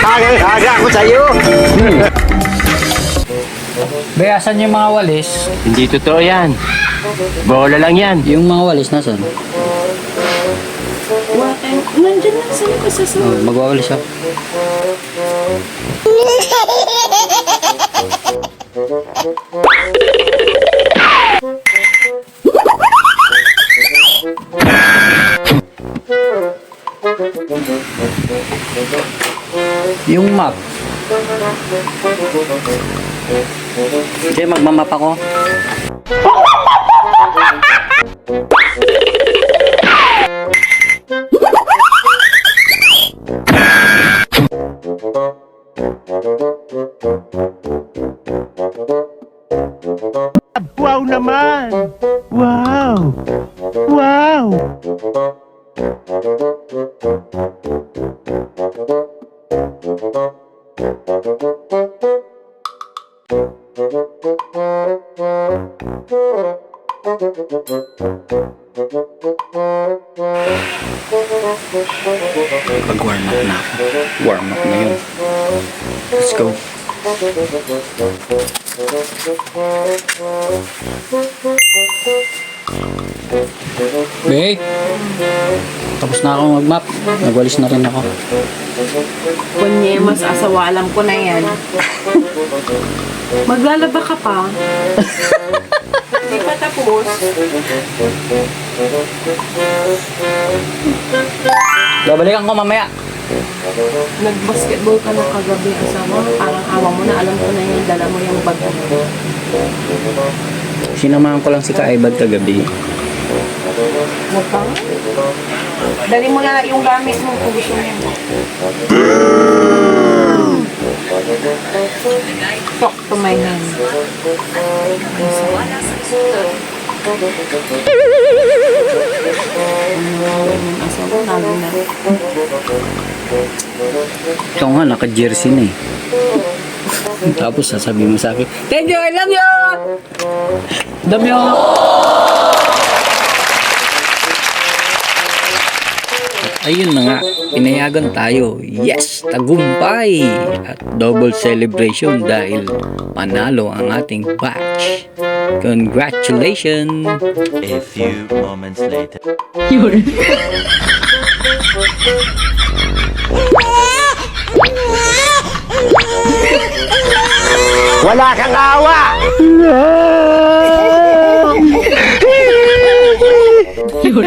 Aga ako sa'yo. Bayasan yung mga walis. Hindi totoo yan. Bola lang yan. Yung mga walis nasan? Nandyan lang sa likod sa Oh, magwawalis siya. Yung map. Okay, magmamap ako. Wow naman! Wow! Wow! Pag-warm up na ako. Warm up na yun. Let's go. Babe, tapos na ako mag-map. Nagwalis na rin ako. Kunye, mas asawa, alam ko na yan. Maglalaba ka pa. Hindi pa tapos. Babalikan ko mamaya. Nag-basketball ka na kagabi, asawa. Parang awa mo na, alam ko na yan. Dala mo yung bag mo. Sinamahan ko lang si Kaibad kagabi. Huwag ka nga. Dali mo na yung gamit mo kung gusto mo. Talk to my hand. Asawa, lalo na. Ikaw nga, naka-jersey na eh. Tapos sasabihin mo sa akin, thank you, I love you! Dami ako. Ayun na nga, pinayagan tayo. Yes, tagumpay! At double celebration dahil panalo ang ating batch. Congratulations! A few moments later. Wala kang awa! Yun.